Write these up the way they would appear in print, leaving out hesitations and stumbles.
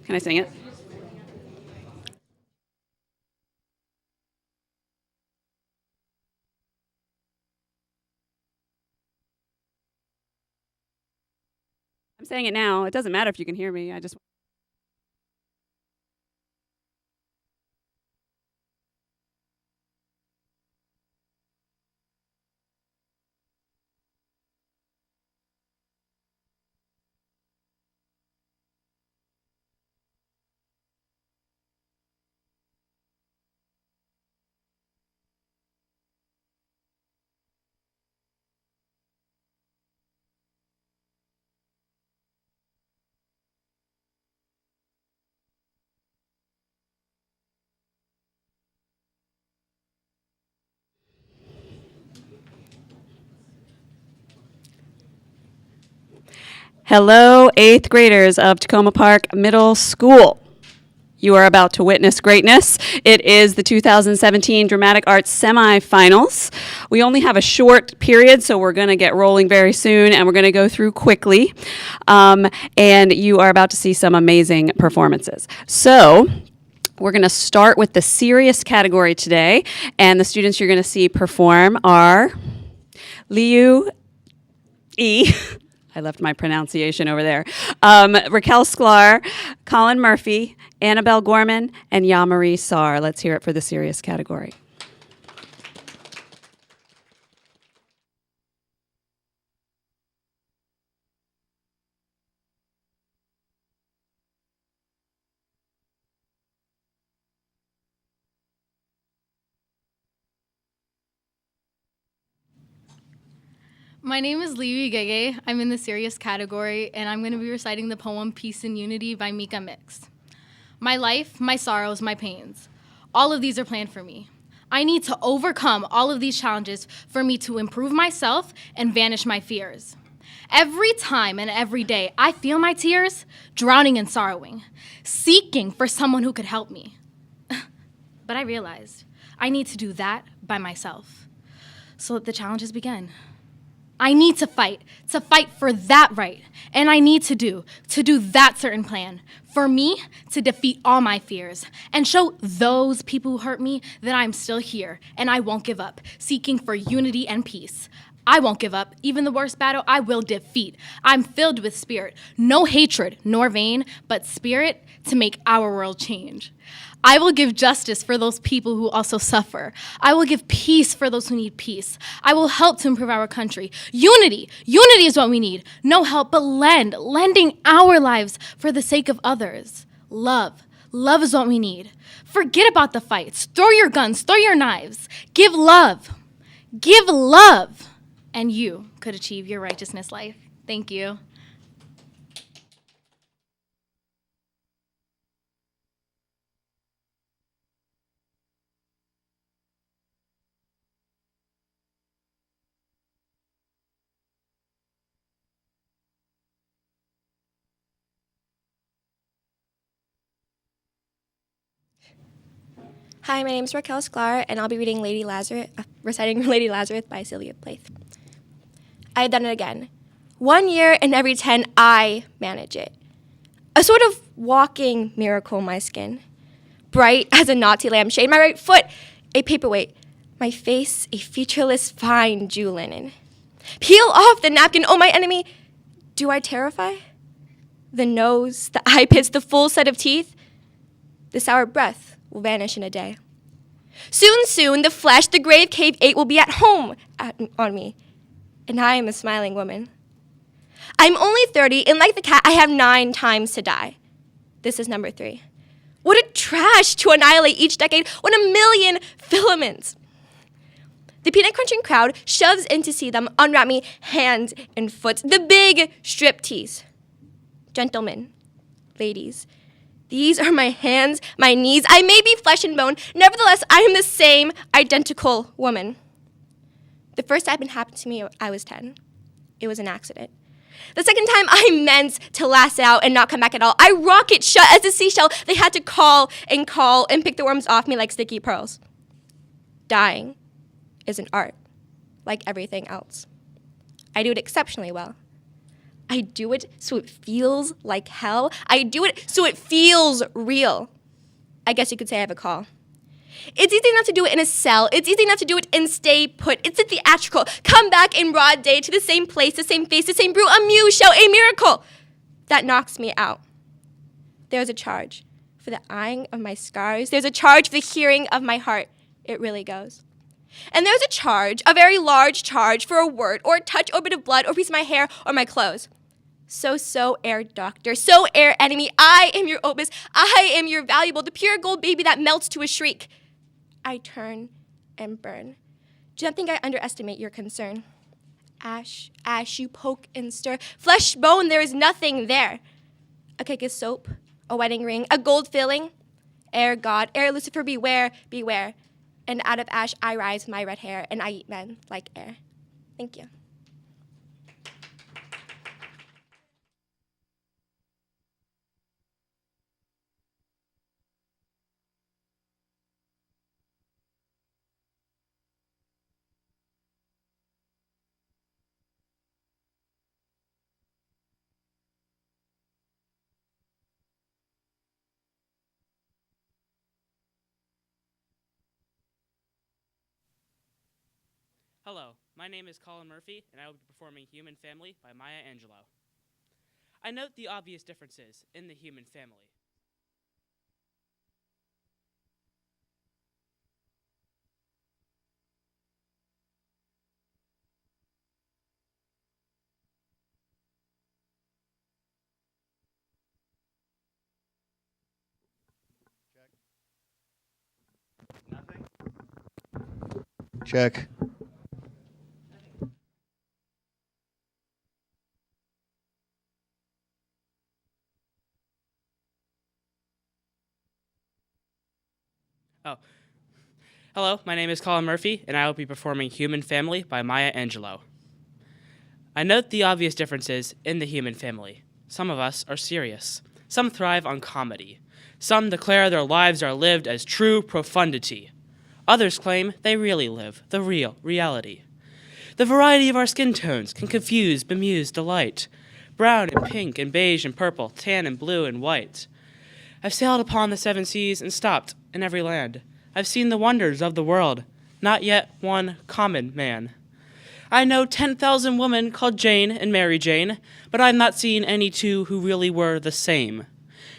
Can I sing it? I'm saying it now. It doesn't matter if you can hear me. I just Hello, eighth graders of Tacoma Park Middle School. You are about to witness greatness. It is the 2017 Dramatic Arts semifinals. We only have a short period, so we're going to get rolling very soon, and we're going to go through quickly. And you are about to see some amazing performances. So, we're going to start with the serious category today, and the students you're going to see perform are Liu E. I left my pronunciation over there. Raquel Sklar, Colin Murphy, Annabelle Gorman, and Yamarie Saar. Let's hear it for the serious category. My name is Liu Gege. I'm in the serious category, and I'm going to be reciting the poem Peace and Unity by Mika Mix. My life, my sorrows, my pains. All of these are planned for me. I need to overcome all of these challenges for me to improve myself and vanish my fears. Every time and every day, I feel my tears drowning and sorrowing, seeking for someone who could help me. But I realized I need to do that by myself. So the challenges began. I need to fight for that right. And I need to do that certain plan. For me, to defeat all my fears and show those people who hurt me that I'm still here and I won't give up, seeking for unity and peace. I won't give up. Even the worst battle, I will defeat. I'm filled with spirit, no hatred nor vain, but spirit to make our world change. I will give justice for those people who also suffer. I will give peace for those who need peace. I will help to improve our country. Unity is what we need. No help, but lending our lives for the sake of others. Love is what we need. Forget about the fights. Throw your guns, throw your knives. Give love, and you could achieve your righteousness life. Thank you. Hi, my name is Raquel Sklar, and I'll be reading reciting Lady Lazarus by Sylvia Plath. I had done it again. 1 year in every 10, I manage it. A sort of walking miracle in my skin. Bright as a Nazi lampshade, my right foot a paperweight, my face a featureless fine Jew linen. Peel off the napkin, oh my enemy, do I terrify? The nose, the eye pits, the full set of teeth, the sour breath will vanish in a day. Soon, the flesh, the grave cave 8 will be at home on me, and I am a smiling woman. I'm only 30, and like the cat, I have 9 times to die. This is number 3. What a trash to annihilate each decade, what a million filaments. The peanut crunching crowd shoves in to see them unwrap me hands and foot, the big strip tease. Gentlemen, ladies, these are my hands, my knees. I may be flesh and bone. Nevertheless, I am the same identical woman. The first time it happened to me, I was 10. It was an accident. The second time, I meant to last out and not come back at all. I rocket shut as a seashell. They had to call and pick the worms off me like sticky pearls. Dying is an art, like everything else. I do it exceptionally well. I do it so it feels like hell. I do it so it feels real. I guess you could say I have a call. It's easy enough to do it in a cell. It's easy enough to do it and stay put. It's a theatrical. Come back in broad day to the same place, the same face, the same brew, a muse show, a miracle. That knocks me out. There's a charge for the eyeing of my scars. There's a charge for the hearing of my heart. It really goes. And there's a charge, a very large charge for a word or a touch or a bit of blood or a piece of my hair or my clothes. So, air doctor, so, air enemy, I am your opus, I am your valuable, the pure gold baby that melts to a shriek. I turn and burn. Do not think I underestimate your concern. Ash, you poke and stir. Flesh, bone, there is nothing there. A cake of soap, a wedding ring, a gold filling. Air God, air Lucifer, beware, beware. And out of ash I rise with my red hair, and I eat men like air. Thank you. Hello, my name is Colin Murphy, and I will be performing Human Family by Maya Angelou. I note the obvious differences in the human family. Nothing? Check. Oh. Hello, my name is Colin Murphy, and I will be performing Human Family by Maya Angelou. I note the obvious differences in the human family. Some of us are serious. Some thrive on comedy. Some declare their lives are lived as true profundity. Others claim they really live the real reality. The variety of our skin tones can confuse, bemuse, delight. Brown and pink and beige and purple, tan and blue and white. I've sailed upon the seven seas and stopped in every land. I've seen the wonders of the world, not yet one common man. I know 10,000 women called Jane and Mary Jane, but I've not seen any two who really were the same.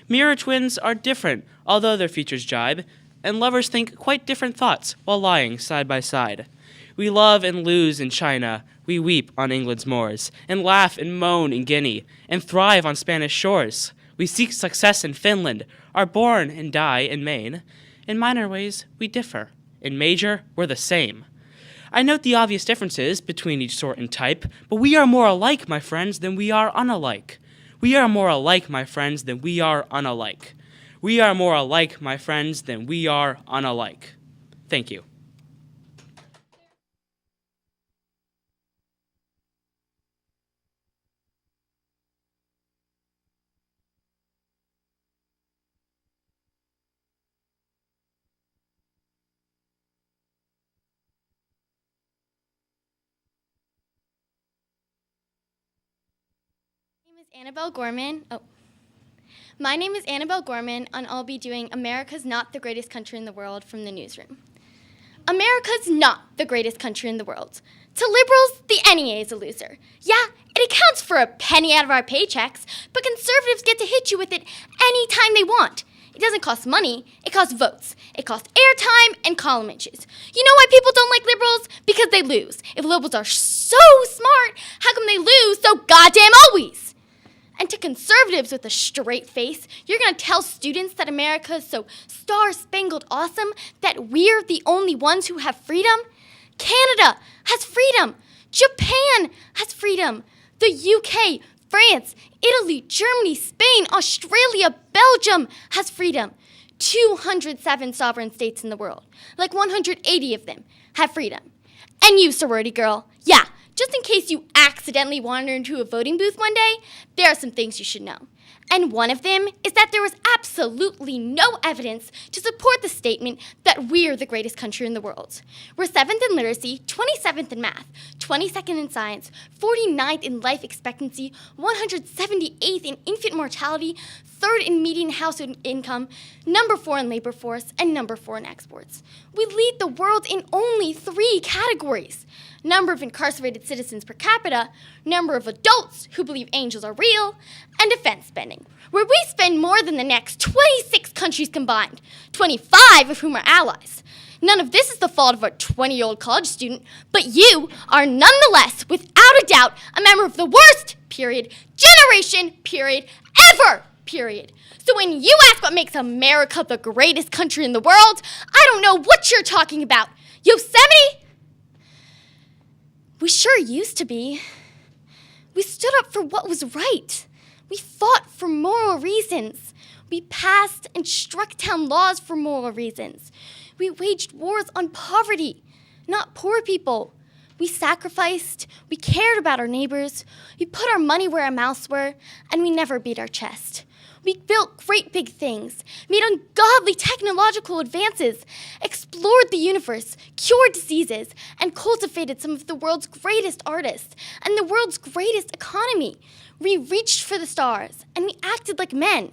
Mirror twins are different, although their features jibe, and lovers think quite different thoughts while lying side by side. We love and lose in China, we weep on England's moors, and laugh and moan in Guinea, and thrive on Spanish shores. We seek success in Finland, are born and die in Maine. In minor ways, we differ. In major, we're the same. I note the obvious differences between each sort and type, but we are more alike, my friends, than we are unalike. We are more alike, my friends, than we are unalike. We are more alike, my friends, than we are unalike. Thank you. My name is Annabelle Gorman, and I'll be doing America's Not the Greatest Country in the World from the newsroom. America's not the greatest country in the world. To liberals, the NEA is a loser. Yeah, it accounts for a penny out of our paychecks, but conservatives get to hit you with it anytime they want. It doesn't cost money, it costs votes. It costs airtime and column inches. You know why people don't like liberals? Because they lose. If liberals are so smart, how come they lose so goddamn always? And to conservatives with a straight face, you're gonna tell students that America is so star-spangled awesome that we're the only ones who have freedom? Canada has freedom. Japan has freedom. The UK, France, Italy, Germany, Spain, Australia, Belgium has freedom. 207 sovereign states in the world, like 180 of them, have freedom. And you, sorority girl, yeah, just in case you accidentally wander into a voting booth one day, there are some things you should know. And one of them is that there was absolutely no evidence to support the statement that we're the greatest country in the world. We're 7th in literacy, 27th in math, 22nd in science, 49th in life expectancy, 178th in infant mortality, 3rd in median household income, number 4 in labor force, and number 4 in exports. We lead the world in only 3 categories: number of incarcerated citizens per capita, number of adults who believe angels are real, and defense spending, where we spend more than the next 26 countries combined, 25 of whom are allies. None of this is the fault of a 20-year-old college student, but you are nonetheless, without a doubt, a member of the worst, period, generation, period, ever, period. So when you ask what makes America the greatest country in the world, I don't know what you're talking about. Yosemite? We sure used to be. We stood up for what was right. We fought for moral reasons. We passed and struck down laws for moral reasons. We waged wars on poverty, not poor people. We sacrificed, we cared about our neighbors, we put our money where our mouths were, and we never beat our chest. We built great big things, made ungodly technological advances, explored the universe, cured diseases, and cultivated some of the world's greatest artists and the world's greatest economy. We reached for the stars, and we acted like men.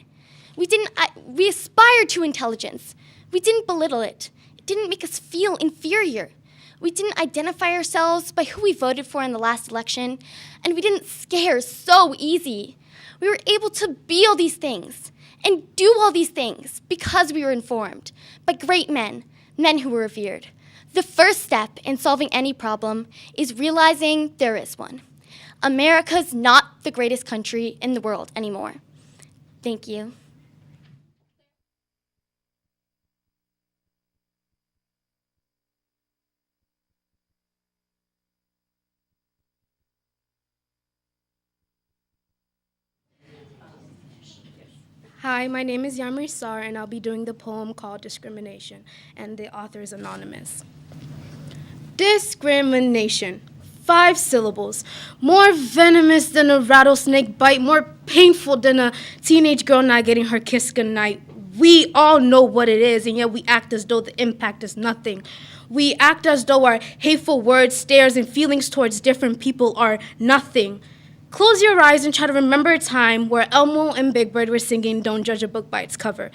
We aspired to intelligence. We didn't belittle it. It didn't make us feel inferior. We didn't identify ourselves by who we voted for in the last election, and we didn't scare so easy. We were able to be all these things and do all these things because we were informed by great men who were revered. The first step in solving any problem is realizing there is one. America's not the greatest country in the world anymore. Thank you. Hi, my name is Yamri Sar, and I'll be doing the poem called Discrimination, and the author is anonymous. Discrimination. 5 syllables. More venomous than a rattlesnake bite, more painful than a teenage girl not getting her kiss goodnight. We all know what it is, and yet we act as though the impact is nothing. We act as though our hateful words, stares, and feelings towards different people are nothing. Close your eyes and try to remember a time where Elmo and Big Bird were singing Don't Judge a Book by Its Cover.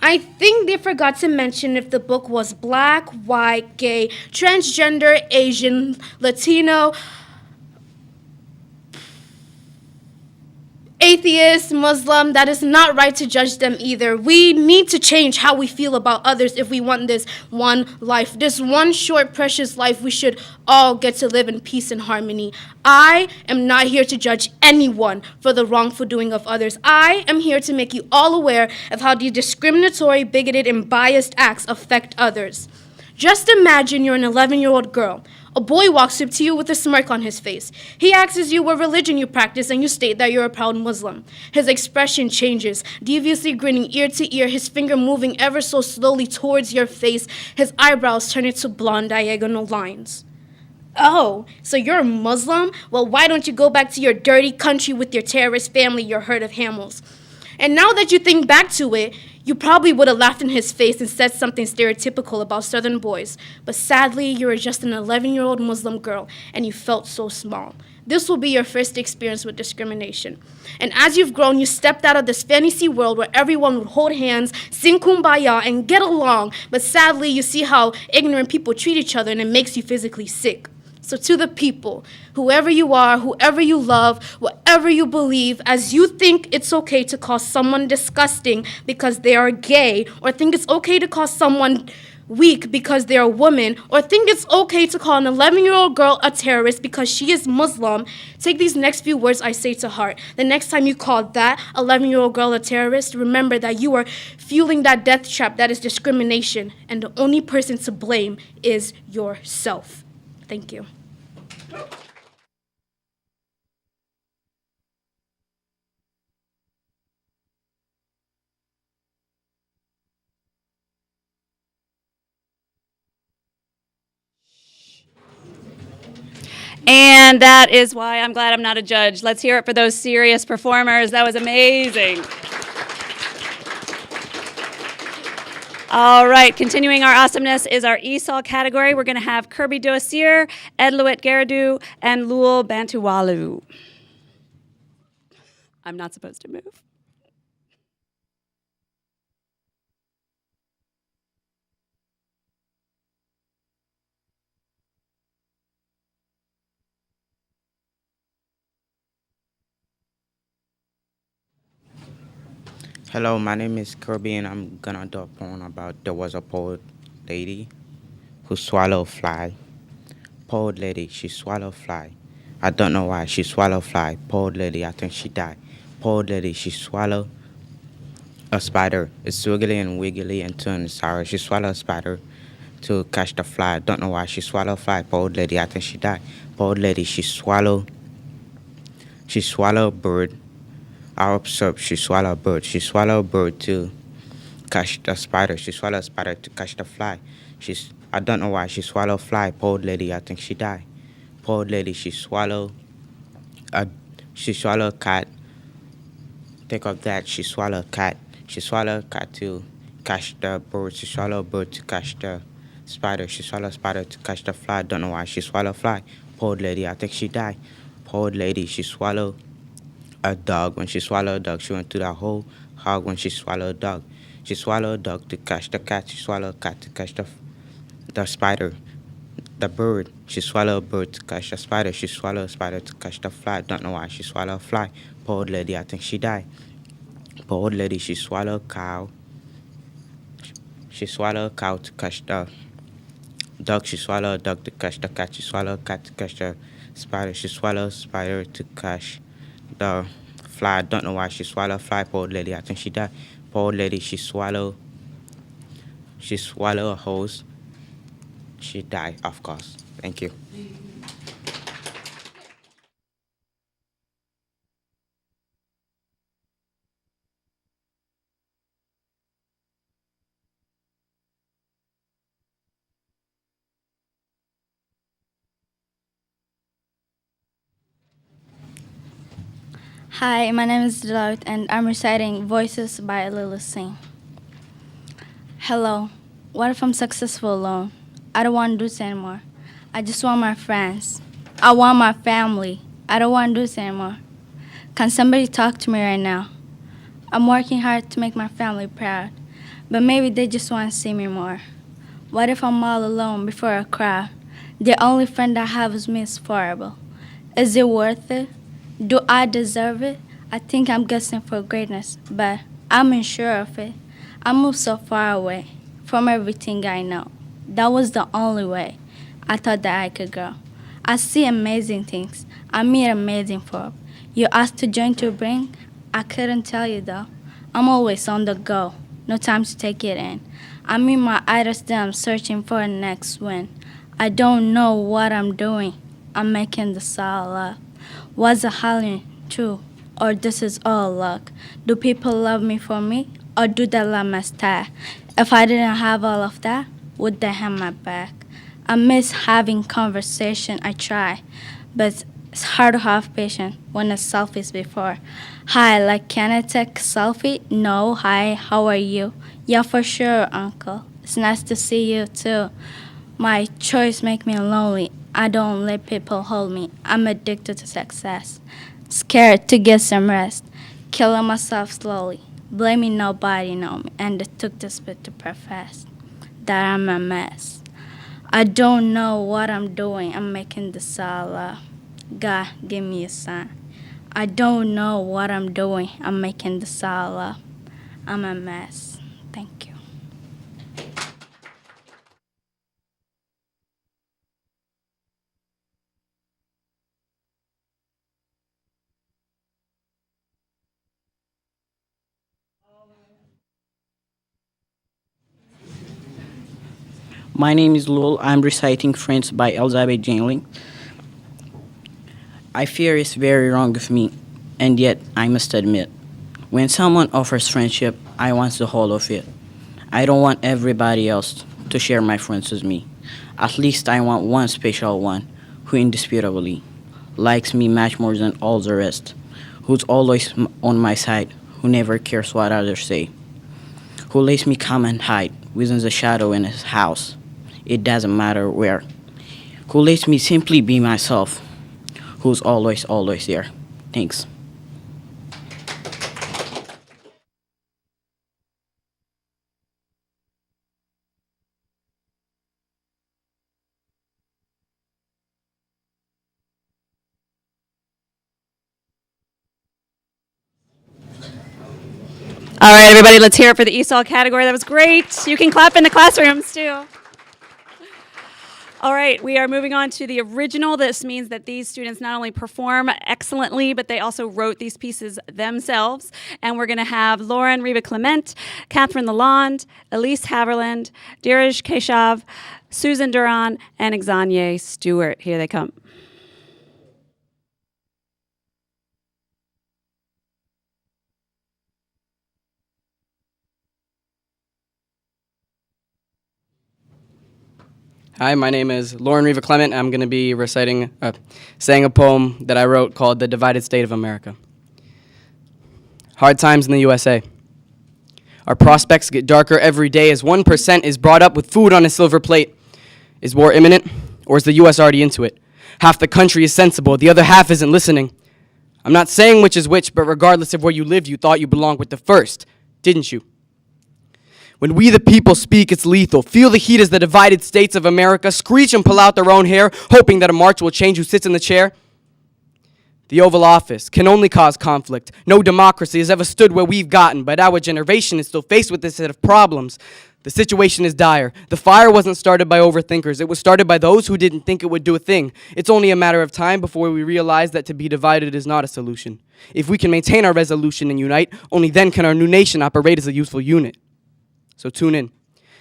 I think they forgot to mention if the book was black, white, gay, transgender, Asian, Latino, atheist, Muslim. That is not right to judge them either. We need to change how we feel about others if we want this one life. This one short, precious life we should all get to live in peace and harmony. I am not here to judge anyone for the wrongful doing of others. I am here to make you all aware of how these discriminatory, bigoted, and biased acts affect others. Just imagine you're an 11-year-old girl. A boy walks up to you with a smirk on his face. He asks you what religion you practice, and you state that you're a proud Muslim. His expression changes, deviously grinning ear to ear, his finger moving ever so slowly towards your face, his eyebrows turn into blonde diagonal lines. Oh, so you're a Muslim? Well, why don't you go back to your dirty country with your terrorist family, your herd of camels? And now that you think back to it, you probably would have laughed in his face and said something stereotypical about Southern boys. But sadly, you were just an 11-year-old Muslim girl, and you felt so small. This will be your first experience with discrimination. And as you've grown, you stepped out of this fantasy world where everyone would hold hands, sing kumbaya, and get along. But sadly, you see how ignorant people treat each other, and it makes you physically sick. So to the people, whoever you are, whoever you love, whatever you believe, as you think it's okay to call someone disgusting because they are gay, or think it's okay to call someone weak because they're a woman, or think it's okay to call an 11-year-old girl a terrorist because she is Muslim, take these next few words I say to heart. The next time you call that 11-year-old girl a terrorist, remember that you are fueling that death trap that is discrimination, and the only person to blame is yourself. Thank you. And that is why I'm glad I'm not a judge. Let's hear it for those serious performers. That was amazing. All right, continuing our awesomeness is our ESOL category. We're going to have Kirby Dossier, Edlouet Garadu, and Lul Bantuwalu. I'm not supposed to move. Hello, my name is Kirby, and I'm gonna do a poem about there was a poor lady who swallowed a fly. Poor lady, she swallowed a fly. I don't know why she swallowed a fly. Poor lady, I think she died. Poor lady, she swallowed a spider. It's wiggly and wiggly and turned sour. She swallowed a spider to catch the fly. I don't know why she swallowed a fly. Poor lady, I think she died. Poor lady, she swallowed a bird. I observed she swallowed a bird. She swallowed a bird to catch the spider. She swallowed a spider to catch the fly. I don't know why she swallowed a fly. Poor lady, I think she died. Poor lady, she swallowed a cat. Think of that. She swallowed a cat. She swallowed a cat to catch the bird. She swallowed a bird to catch the spider. She swallowed a spider to catch the fly. Don't know why she swallowed a fly. Poor lady, I think she died. Poor lady, she swallowed a dog. When she swallowed a dog, she went through that whole hog when she swallowed a dog. She swallowed a dog to catch the cat. She swallowed a cat to catch the spider. The bird. She swallowed a bird to catch the spider. She swallowed a spider to catch the fly. Don't know why she swallowed a fly. Poor old lady, I think she died. Poor old lady, she swallowed a cow. She swallowed a cow to catch the dog. She swallowed a dog to catch the cat. She swallowed a cat to catch the spider. She swallowed a spider to catch the fly. I don't know why she swallowed a fly. Poor old lady, I think she died. Poor old lady, she swallowed a hose. She died, of course. Thank you. Hi, my name is Deloitte, and I'm reciting Voices by Lily Singh. Hello. What if I'm successful alone? I don't want to do this anymore. I just want my friends. I want my family. I don't want to do this anymore. Can somebody talk to me right now? I'm working hard to make my family proud, but maybe they just want to see me more. What if I'm all alone before a crowd? The only friend I have is me. It's horrible. Is it worth it? Do I deserve it? I think I'm guessing for greatness, but I'm unsure of it. I moved so far away from everything I know. That was the only way I thought that I could grow. I see amazing things. I meet amazing folk. You asked to join to bring? I couldn't tell you though. I'm always on the go. No time to take it in. I mean my idols them searching for the next win. I don't know what I'm doing. I'm making this all up. Was it howling true, or this is all luck? Do people love me for me, or do they love my style? If I didn't have all of that, would they have my back? I miss having conversation, I try, but it's hard to have patience when it's selfies before. Hi, like, can I take a selfie? No, hi, how are you? Yeah, for sure, uncle. It's nice to see you too. My choice make me lonely. I don't let people hold me. I'm addicted to success. Scared to get some rest. Killing myself slowly. Blaming nobody know me. And it took this bit to profess that I'm a mess. I don't know what I'm doing. I'm making this all up. God, give me a sign. I don't know what I'm doing. I'm making this all up. I'm a mess. Thank you. My name is Lul. I'm reciting Friends by Elizabeth Janling. I fear it's very wrong of me, and yet I must admit, when someone offers friendship, I want the whole of it. I don't want everybody else to share my friends with me. At least I want one special one who indisputably likes me much more than all the rest, who's always on my side, who never cares what others say, who lets me come and hide within the shadow in his house, it doesn't matter where, who lets me simply be myself, who's always, always there. Thanks. All right, everybody, let's hear it for the ESOL category. That was great. You can clap in the classrooms, too. All right, we are moving on to the original. This means that these students not only perform excellently, but they also wrote these pieces themselves. And we're going to have Lauren Riva Clement, Catherine Lalonde, Elise Haverland, Dheeraj Keshav, Susan Duran, and Exanye Stewart. Here they come. Hi, my name is Lauren Riva Clement. I'm going to be saying a poem that I wrote called The Divided State of America. Hard times in the USA. Our prospects get darker every day as 1% is brought up with food on a silver plate. Is war imminent, or is the U.S. already into it? Half the country is sensible, the other half isn't listening. I'm not saying which is which, but regardless of where you lived, you thought you belonged with the first, didn't you? When we the people speak, it's lethal. Feel the heat as the divided states of America screech and pull out their own hair, hoping that a march will change who sits in the chair. The Oval Office can only cause conflict. No democracy has ever stood where we've gotten, but our generation is still faced with this set of problems. The situation is dire. The fire wasn't started by overthinkers. It was started by those who didn't think it would do a thing. It's only a matter of time before we realize that to be divided is not a solution. If we can maintain our resolution and unite, only then can our new nation operate as a useful unit. So tune in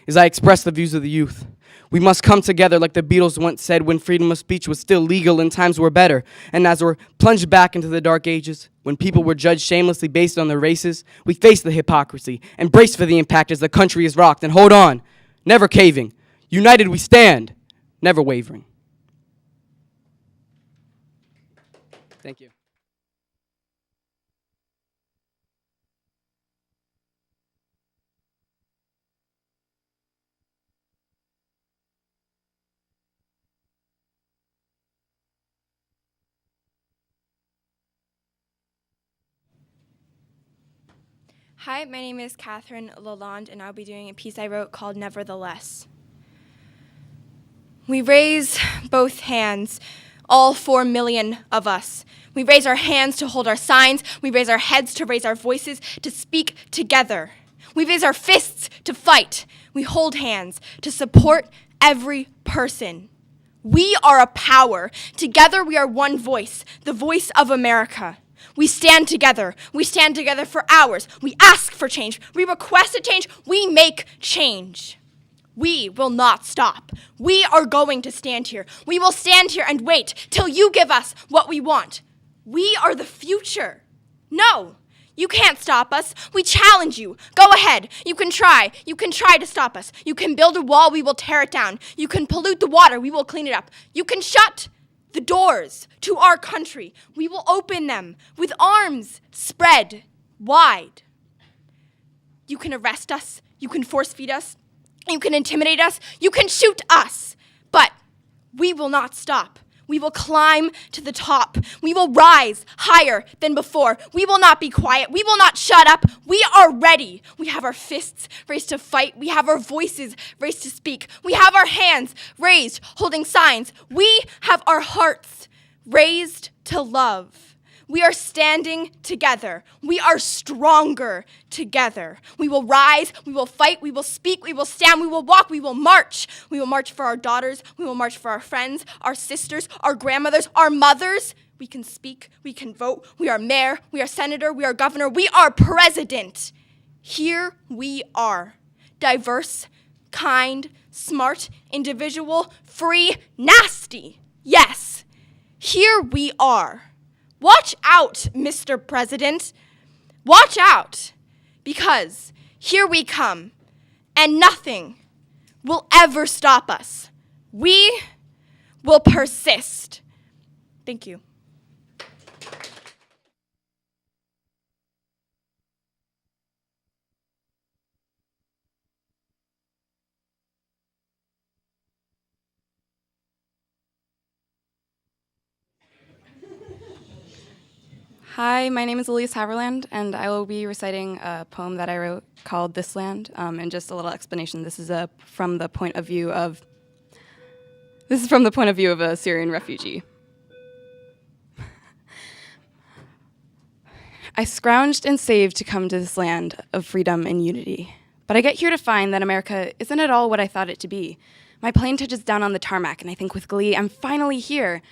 as I express the views of the youth. We must come together like the Beatles once said when freedom of speech was still legal and times were better. And as we're plunged back into the dark ages, when people were judged shamelessly based on their races, we face the hypocrisy and brace for the impact as the country is rocked. And hold on, never caving. United we stand, never wavering. Thank you. Hi, my name is Catherine Lalonde, and I'll be doing a piece I wrote called Nevertheless. We raise both hands, all 4 million of us. We raise our hands to hold our signs. We raise our heads to raise our voices, to speak together. We raise our fists to fight. We hold hands to support every person. We are a power. Together we are one voice, the voice of America. We stand together. We stand together for hours. We ask for change. We request a change. We make change. We will not stop. We are going to stand here. We will stand here and wait till you give us what we want. We are the future. No, you can't stop us. We challenge you. Go ahead. You can try. You can try to stop us. You can build a wall. We will tear it down. You can pollute the water. We will clean it up. You can shut the doors to our country. We will open them with arms spread wide. You can arrest us. You can force feed us. You can intimidate us. You can shoot us. But we will not stop. We will climb to the top. We will rise higher than before. We will not be quiet. We will not shut up. We are ready. We have our fists raised to fight. We have our voices raised to speak. We have our hands raised, holding signs. We have our hearts raised to love. We are standing together. We are stronger together. We will rise, we will fight, we will speak, we will stand, we will walk, we will march. We will march for our daughters, we will march for our friends, our sisters, our grandmothers, our mothers. We can speak, we can vote. We are mayor, we are senator, we are governor, we are president. Here we are, diverse, kind, smart, individual, free, nasty. Yes, here we are. Watch out, Mr. President. Watch out, because here we come, and nothing will ever stop us. We will persist. Thank you. Hi, my name is Elise Haverland, and I will be reciting a poem that I wrote called This Land. And just a little explanation, this is from the point of view of a Syrian refugee. I scrounged and saved to come to this land of freedom and unity. But I get here to find that America isn't at all what I thought it to be. My plane touches down on the tarmac, and I think with glee, I'm finally here.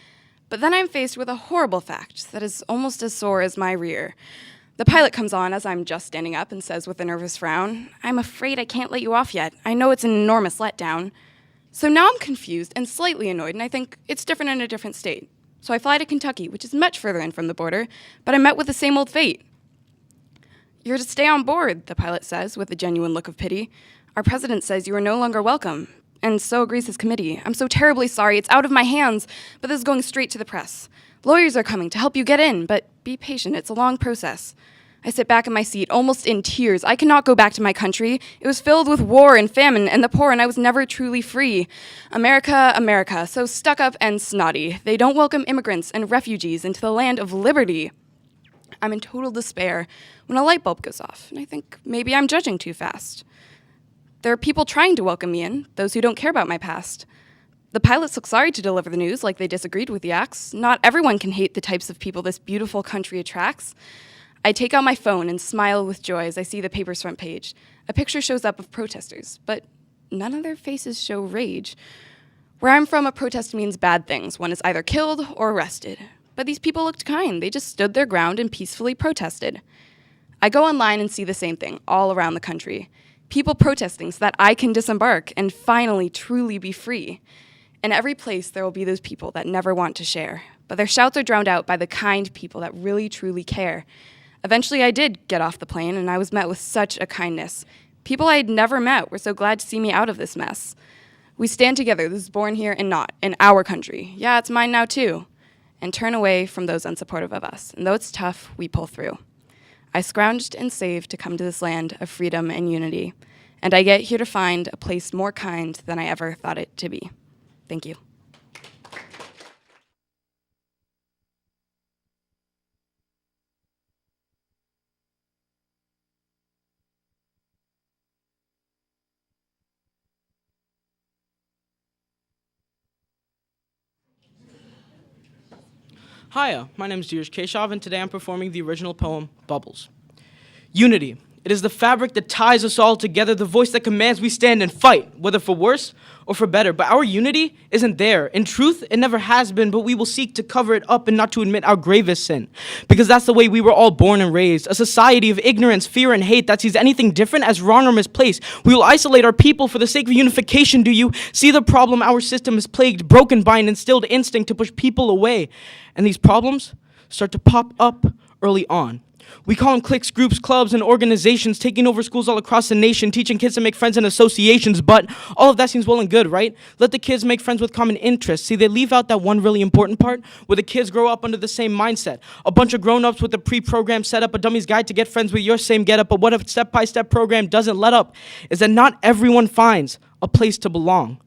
But then I'm faced with a horrible fact that is almost as sore as my rear. The pilot comes on as I'm just standing up and says with a nervous frown, "I'm afraid I can't let you off yet. I know it's an enormous letdown." So now I'm confused and slightly annoyed, and I think it's different in a different state. So I fly to Kentucky, which is much further in from the border, but I'm met with the same old fate. "You're to stay on board," the pilot says with a genuine look of pity. "Our president says you are no longer welcome. And so agrees his committee. I'm so terribly sorry, it's out of my hands, but this is going straight to the press. Lawyers are coming to help you get in, but be patient, it's a long process." I sit back in my seat, almost in tears. I cannot go back to my country. It was filled with war and famine and the poor, and I was never truly free. America, America, so stuck up and snotty. They don't welcome immigrants and refugees into the land of liberty. I'm in total despair when a light bulb goes off, and I think maybe I'm judging too fast. There are people trying to welcome me in, those who don't care about my past. The pilots look sorry to deliver the news, like they disagreed with the acts. Not everyone can hate the types of people this beautiful country attracts. I take out my phone and smile with joy as I see the paper's front page. A picture shows up of protesters, but none of their faces show rage. Where I'm from, a protest means bad things. One is either killed or arrested. But these people looked kind. They just stood their ground and peacefully protested. I go online and see the same thing all around the country. People protesting so that I can disembark and finally truly be free. In every place, there will be those people that never want to share, but their shouts are drowned out by the kind people that really truly care. Eventually, I did get off the plane, and I was met with such a kindness. People I had never met were so glad to see me out of this mess. We stand together, this is born here and not, in our country. Yeah, it's mine now too. And turn away from those unsupportive of us. And though it's tough, we pull through. I scrounged and saved to come to this land of freedom and unity, and I get here to find a place more kind than I ever thought it to be. Thank you. Hiya, my name is Dheeraj Keshav, and today I'm performing the original poem, Bubbles. Unity. It is the fabric that ties us all together, the voice that commands we stand and fight, whether for worse or for better. But our unity isn't there. In truth, it never has been, but we will seek to cover it up and not to admit our gravest sin. Because that's the way we were all born and raised. A society of ignorance, fear, and hate that sees anything different as wrong or misplaced. We will isolate our people for the sake of unification. Do you see the problem? Our system is plagued, broken by an instilled instinct to push people away. And these problems start to pop up early on. We call them cliques, groups, clubs, and organizations taking over schools all across the nation, teaching kids to make friends in associations, but all of that seems well and good, right? Let the kids make friends with common interests. See, they leave out that one really important part where the kids grow up under the same mindset. A bunch of grown-ups with a pre-programmed setup, a dummy's guide to get friends with your same getup, but what a step-by-step program doesn't let up is that not everyone finds a place to belong.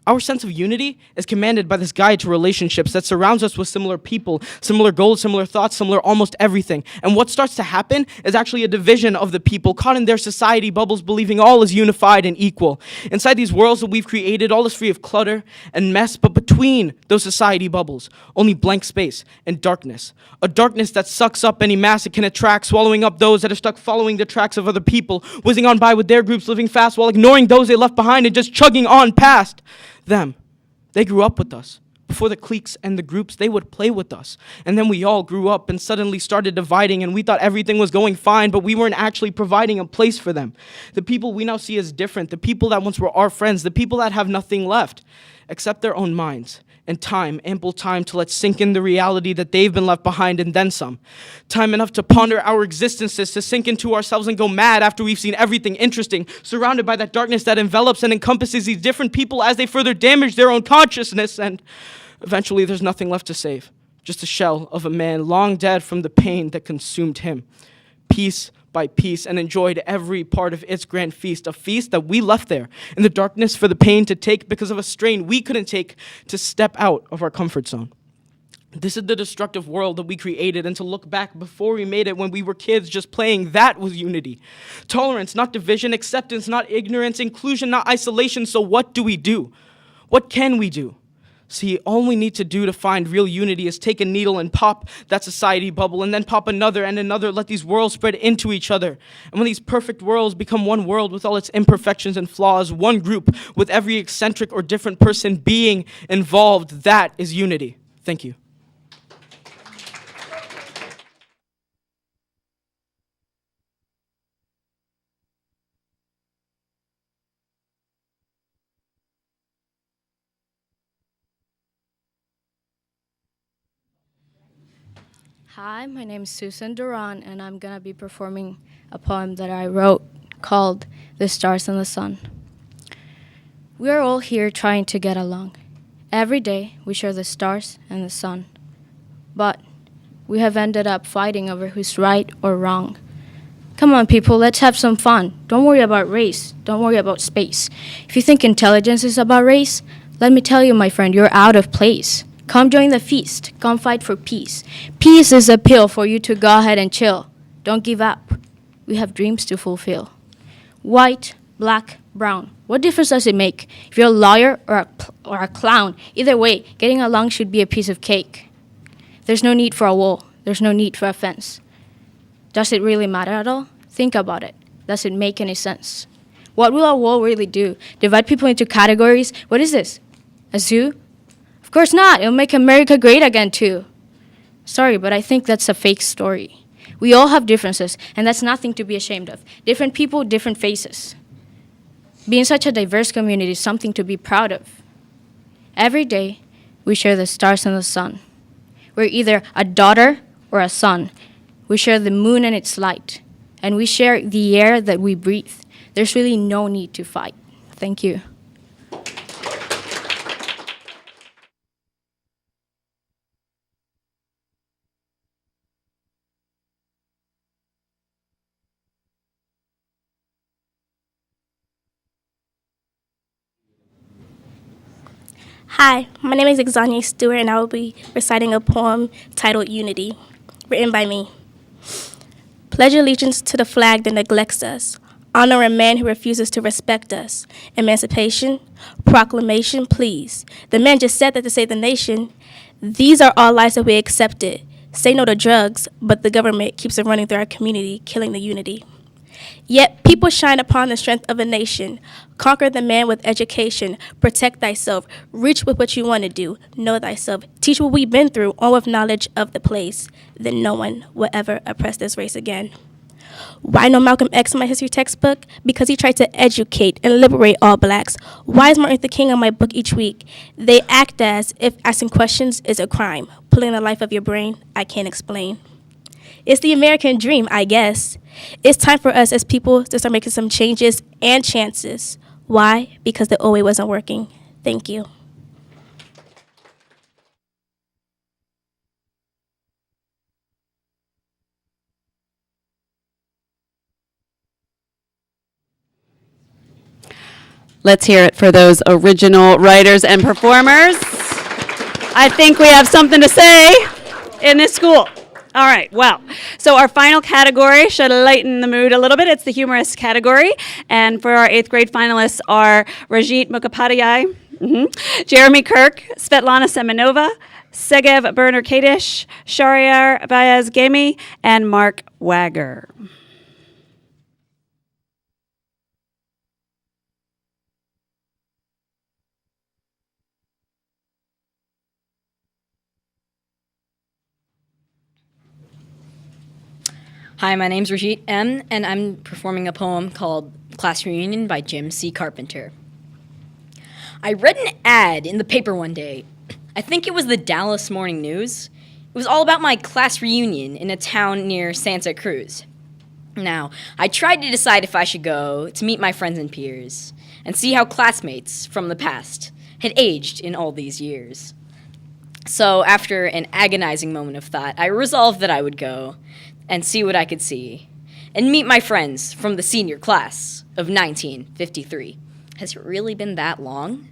Our sense of unity is commanded by this guide to relationships that surrounds us with similar people, similar goals, similar thoughts, similar almost everything. And what starts to happen is actually a division of the people caught in their society bubbles, believing all is unified and equal. Inside these worlds that we've created, all is free of clutter and mess, but between those society bubbles, only blank space and darkness. A darkness that sucks up any mass it can attract, swallowing up those that are stuck following the tracks of other people, whizzing on by with their groups, living fast while ignoring those they left behind and just chugging on past them. They grew up with us. Before the cliques and the groups, they would play with us. And then we all grew up and suddenly started dividing, and we thought everything was going fine, but we weren't actually providing a place for them. The people we now see as different, the people that once were our friends, the people that have nothing left except their own minds and time, ample time to let sink in the reality that they've been left behind and then some. Time enough to ponder our existences, to sink into ourselves and go mad after we've seen everything interesting, surrounded by that darkness that envelops and encompasses these different people as they further damage their own consciousness. And Eventually, there's nothing left to save, just a shell of a man long dead from the pain that consumed him. Piece by piece, and enjoyed every part of its grand feast, a feast that we left there in the darkness for the pain to take because of a strain we couldn't take to step out of our comfort zone. This is the destructive world that we created, and to look back before we made it when we were kids just playing, that was unity. Tolerance, not division, acceptance, not ignorance, inclusion, not isolation. So what do we do? What can we do? See, all we need to do to find real unity is take a needle and pop that society bubble, and then pop another and another, let these worlds spread into each other. And when these perfect worlds become one world with all its imperfections and flaws, one group with every eccentric or different person being involved, that is unity. Thank you. Hi, my name is Susan Duran, and I'm going to be performing a poem that I wrote called The Stars and the Sun. We are all here trying to get along. Every day we share the stars and the sun. But we have ended up fighting over who's right or wrong. Come on, people, let's have some fun. Don't worry about race. Don't worry about space. If you think intelligence is about race, let me tell you, my friend, you're out of place. Come join the feast. Come fight for peace. Peace is a pill for you to go ahead and chill. Don't give up. We have dreams to fulfill. White, black, brown. What difference does it make if you're a lawyer or a clown? Either way, getting along should be a piece of cake. There's no need for a wall. There's no need for a fence. Does it really matter at all? Think about it. Does it make any sense? What will a wall really do? Divide people into categories? What is this? A zoo? Of course not. It'll make America great again, too. Sorry, but I think that's a fake story. We all have differences, and that's nothing to be ashamed of. Different people, different faces. Being such a diverse community is something to be proud of. Every day, we share the stars and the sun. We're either a daughter or a son. We share the moon and its light, and we share the air that we breathe. There's really no need to fight. Thank you. Hi, my name is Exania Stewart, and I will be reciting a poem titled Unity, written by me. Pledge allegiance to the flag that neglects us. Honor a man who refuses to respect us. Emancipation, proclamation, please. The man just said that to save the nation. These are all lies that we accepted. Say no to drugs, but the government keeps it running through our community, killing the unity. Yet people shine upon the strength of a nation. Conquer the man with education. Protect thyself. Reach with what you want to do. Know thyself. Teach what we've been through, all with knowledge of the place. Then no one will ever oppress this race again. Why no Malcolm X in my history textbook? Because he tried to educate and liberate all blacks. Why is Martin Luther King on my book each week? They act as if asking questions is a crime. Pulling the life of your brain, I can't explain. It's the American dream, I guess. It's time for us as people to start making some changes and chances. Why? Because the old way wasn't working. Thank you. Let's hear it for those original writers and performers. I think we have something to say in this school. All right, well, so our final category should lighten the mood a little bit. It's the humorous category. And for our 8th grade finalists are Rajit Mukhopadhyay, Jeremy Kirk, Svetlana Semenova, Segev Berner Kadish, Shahryar Bayaz Gemi, and Mark Wagger. Hi, my name's Rajit M., and I'm performing a poem called Class Reunion by Jim C. Carpenter. I read an ad in the paper one day. I think it was the Dallas Morning News. It was all about my class reunion in a town near Santa Cruz. Now, I tried to decide if I should go to meet my friends and peers and see how classmates from the past had aged in all these years. So, after an agonizing moment of thought, I resolved that I would go and see what I could see and meet my friends from the senior class of 1953. Has it really been that long?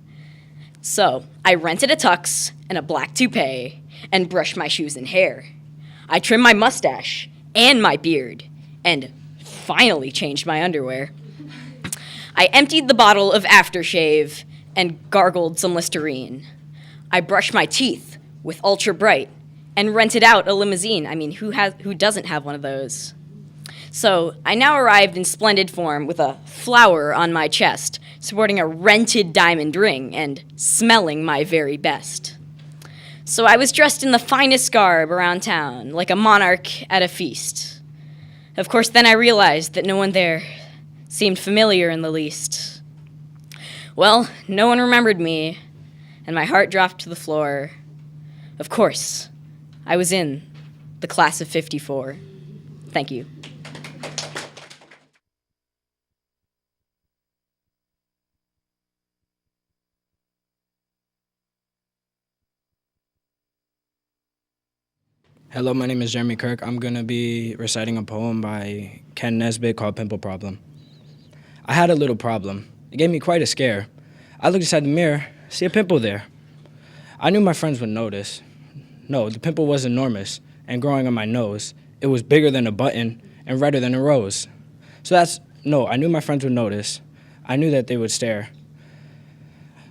So, I rented a tux and a black toupee and brushed my shoes and hair. I trimmed my mustache and my beard and finally changed my underwear. I emptied the bottle of aftershave and gargled some Listerine. I brushed my teeth with Ultra Bright and rented out a limousine. I mean, who doesn't have one of those? So I now arrived in splendid form with a flower on my chest, sporting a rented diamond ring and smelling my very best. So I was dressed in the finest garb around town, like a monarch at a feast. Of course, then I realized that no one there seemed familiar in the least. Well, no one remembered me, and my heart dropped to the floor. Of course, I was in the class of 54. Thank you. Hello, my name is Jeremy Kirk. I'm going to be reciting a poem by Ken Nesbitt called Pimple Problem. I had a little problem. It gave me quite a scare. I looked inside the mirror, see a pimple there. I knew my friends would notice. No, the pimple was enormous and growing on my nose. It was bigger than a button and redder than a rose. I knew my friends would notice. I knew that they would stare.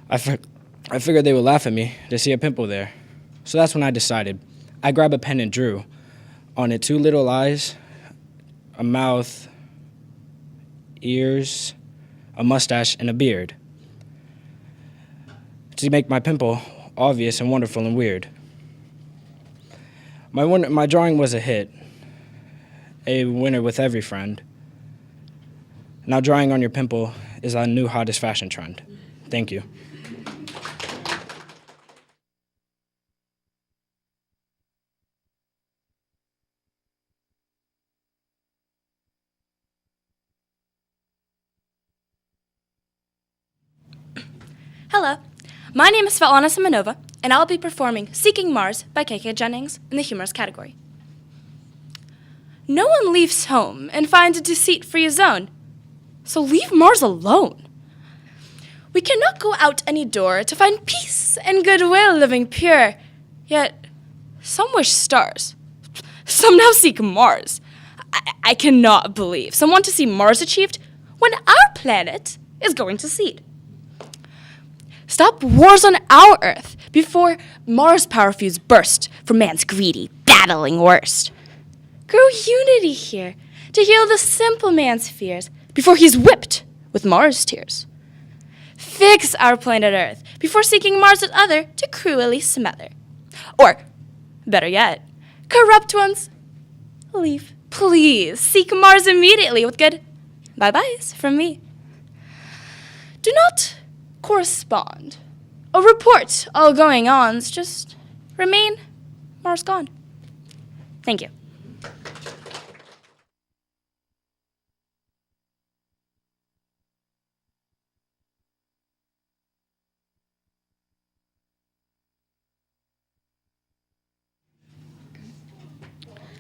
I figured they would laugh at me to see a pimple there. So that's when I decided. I grabbed a pen and drew on it 2 little eyes, a mouth, ears, a mustache, and a beard to make my pimple obvious and wonderful and weird. My drawing was a hit, a winner with every friend. Now drawing on your pimple is our new hottest fashion trend. Thank you. Hello, my name is Svetlana Semenova, and I'll be performing Seeking Mars by KK Jennings in the humorous category. No one leaves home and finds a deceit-free zone, so leave Mars alone. We cannot go out any door to find peace and goodwill living pure, yet some wish stars, some now seek Mars. I cannot believe some want to see Mars achieved when our planet is going to seed. Stop wars on our Earth before Mars' power fuse burst from man's greedy, battling worst. Grow unity here to heal the simple man's fears before he's whipped with Mars' tears. Fix our planet Earth before seeking Mars at other to cruelly smother. Or, better yet, corrupt ones, leave. Please seek Mars immediately with good bye-byes from me. Do not correspond or report all going-ons. Just remain Mars gone. Thank you.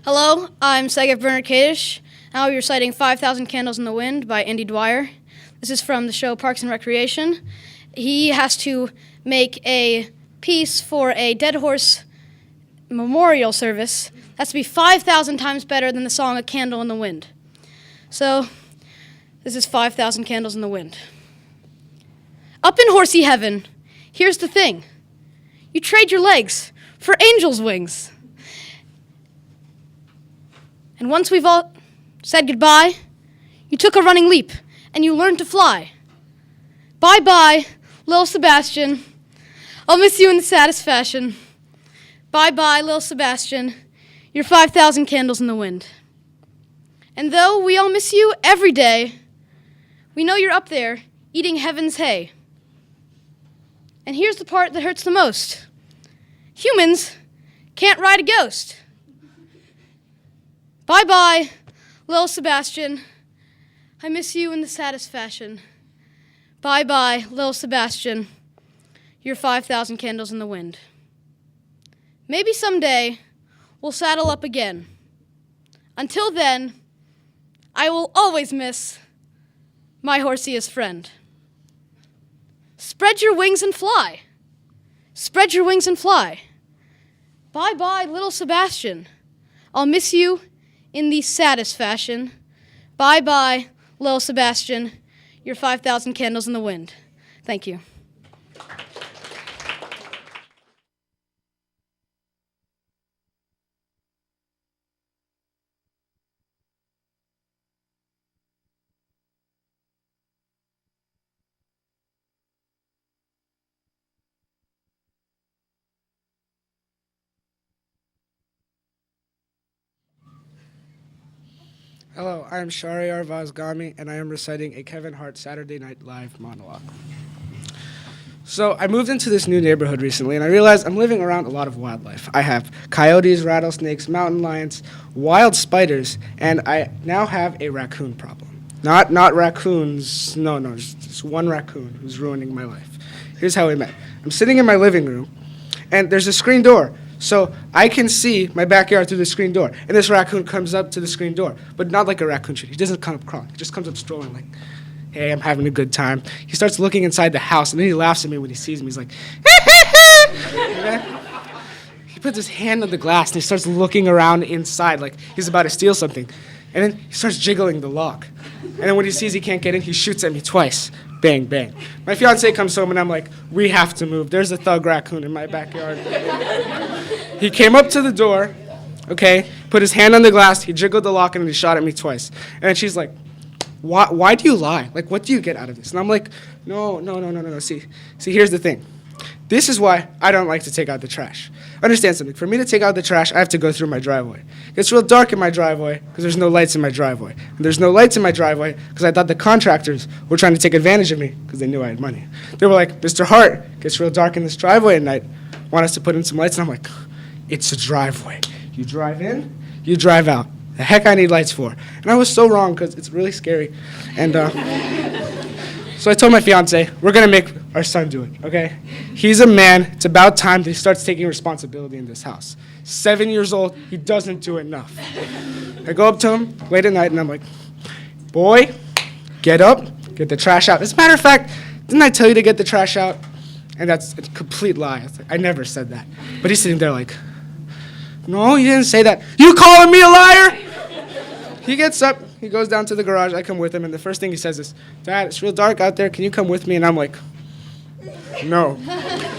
Hello, I'm Sagev Bernard Kadish, and I'll be reciting 5,000 Candles in the Wind by Andy Dwyer. This is from the show Parks and Recreation. He has to make a piece for a dead horse memorial service. That's to be 5,000 times better than the song A Candle in the Wind. So, this is 5,000 Candles in the Wind. Up in horsey heaven, here's the thing. You trade your legs for angels' wings. And once we've all said goodbye, you took a running leap and you learned to fly. Bye-bye, Lil Sebastian. I'll miss you in the saddest fashion. Bye-bye, Lil Sebastian. You're 5,000 candles in the wind. And though we all miss you every day, we know you're up there eating heaven's hay. And here's the part that hurts the most. Humans can't ride a ghost. Bye-bye, Lil Sebastian. I miss you in the saddest fashion. Bye-bye, Lil Sebastian. You're 5,000 candles in the wind. Maybe someday we'll saddle up again. Until then, I will always miss my horsiest friend. Spread your wings and fly. Spread your wings and fly. Bye-bye, little Sebastian. I'll miss you in the saddest fashion. Bye-bye, little Sebastian. You're 5,000 candles in the wind. Thank you. Hello, I am Shahryar Vazgami, and I am reciting a Kevin Hart Saturday Night Live monologue. So I moved into this new neighborhood recently, and I realized I'm living around a lot of wildlife. I have coyotes, rattlesnakes, mountain lions, wild spiders, and I now have a raccoon problem. Not raccoons, no, just one raccoon who's ruining my life. Here's how we met. I'm sitting in my living room, and there's a screen door. So I can see my backyard through the screen door. And this raccoon comes up to the screen door, but not like a raccoon should. He doesn't come up crawling. He just comes up strolling like, hey, I'm having a good time. He starts looking inside the house, and then he laughs at me when he sees me. He's like, and then he puts his hand on the glass, and he starts looking around inside like he's about to steal something. And then he starts jiggling the lock. And then when he sees he can't get in, he shoots at me twice. Bang, bang. My fiance comes home, and I'm like, we have to move. There's a thug raccoon in my backyard. He came up to the door, okay, put his hand on the glass, he jiggled the lock, and then he shot at me twice. And then she's like, why do you lie? Like, what do you get out of this? And I'm like, no. See, here's the thing. This is why I don't like to take out the trash. Understand something. For me to take out the trash, I have to go through my driveway. It's real dark in my driveway because there's no lights in my driveway. And there's no lights in my driveway because I thought the contractors were trying to take advantage of me because they knew I had money. They were like, Mr. Hart, gets real dark in this driveway at night. Want us to put in some lights? And I'm like, it's a driveway. You drive in, you drive out. The heck I need lights for? And I was so wrong because it's really scary. And so I told my fiance, we're going to make our son do it, okay? He's a man. It's about time that he starts taking responsibility in this house. 7 years old, he doesn't do enough. I go up to him late at night, and I'm like, boy, get up, get the trash out. As a matter of fact, didn't I tell you to get the trash out? And that's a complete lie. I never said that. But he's sitting there like, no, you didn't say that. You calling me a liar? He gets up, he goes down to the garage, I come with him, and the first thing he says is, Dad, it's real dark out there, can you come with me? And I'm like, no,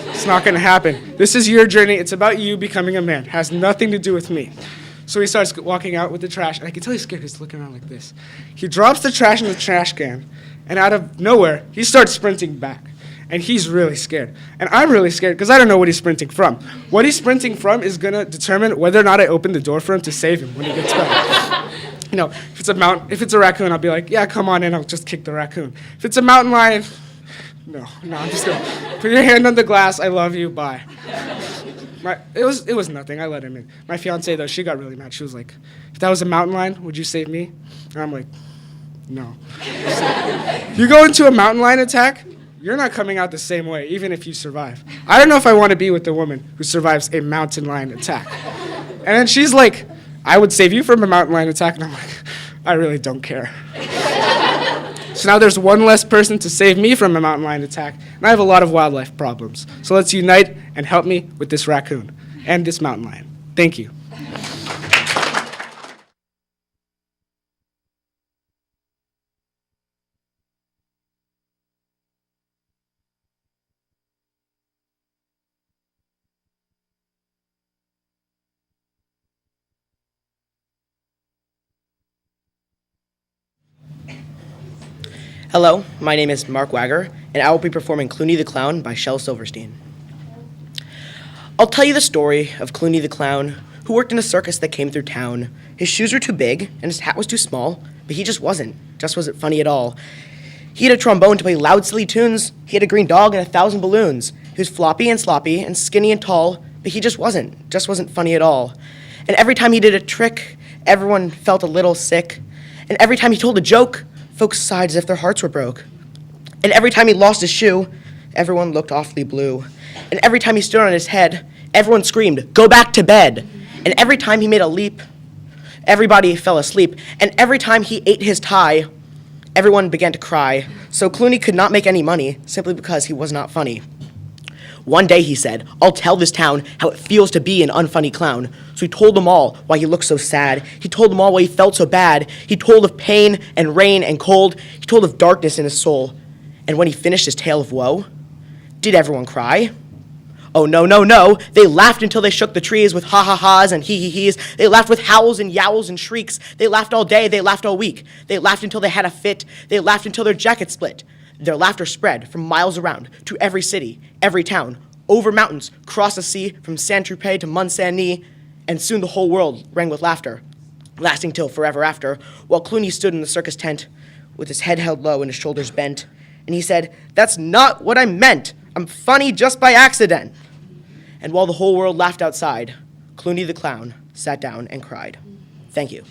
it's not gonna happen. This is your journey, it's about you becoming a man. It has nothing to do with me. So he starts walking out with the trash, and I can tell he's scared, he's looking around like this. He drops the trash in the trash can, and out of nowhere, he starts sprinting back. And he's really scared. And I'm really scared because I don't know what he's sprinting from. What he's sprinting from is gonna determine whether or not I open the door for him to save him when he gets back. You know, if it's a raccoon, I'll be like, yeah, come on in, I'll just kick the raccoon. If it's a mountain lion, no, I'm just gonna put your hand on the glass, I love you, bye. It was nothing, I let him in. My fiance though, she got really mad. She was like, if that was a mountain lion, would you save me? And I'm like, no. You go into a mountain lion attack, you're not coming out the same way, even if you survive. I don't know if I want to be with the woman who survives a mountain lion attack. And then she's like, I would save you from a mountain lion attack. And I'm like, I really don't care. So now there's one less person to save me from a mountain lion attack, and I have a lot of wildlife problems. So let's unite and help me with this raccoon and this mountain lion. Thank you. Hello, my name is Mark Wagger, and I will be performing Clooney the Clown by Shel Silverstein. I'll tell you the story of Clooney the Clown, who worked in a circus that came through town. His shoes were too big, and his hat was too small, but he just wasn't funny at all. He had a trombone to play loud, silly tunes. He had a green dog and 1,000 balloons. He was floppy and sloppy and skinny and tall, but he just wasn't funny at all. And every time he did a trick, everyone felt a little sick. And every time he told a joke, folks sighed as if their hearts were broke. And every time he lost his shoe, everyone looked awfully blue. And every time he stood on his head, everyone screamed, "Go back to bed." And every time he made a leap, everybody fell asleep. And every time he ate his tie, everyone began to cry. So Clooney could not make any money simply because he was not funny. One day he said, "I'll tell this town how it feels to be an unfunny clown." So he told them all why he looked so sad. He told them all why he felt so bad. He told of pain and rain and cold. He told of darkness in his soul. And when he finished his tale of woe, did everyone cry? Oh, no, no, no. They laughed until they shook the trees with ha-ha-has and hee-hee-hees. They laughed with howls and yowls and shrieks. They laughed all day. They laughed all week. They laughed until they had a fit. They laughed until their jackets split. Their laughter spread from miles around to every city, every town, over mountains, across the sea, from Saint-Tropez to Mont-Saint-Denis, and soon the whole world rang with laughter, lasting till forever after, while Clooney stood in the circus tent with his head held low and his shoulders bent, and he said, "That's not what I meant. I'm funny just by accident." And while the whole world laughed outside, Clooney the clown sat down and cried. Thank you.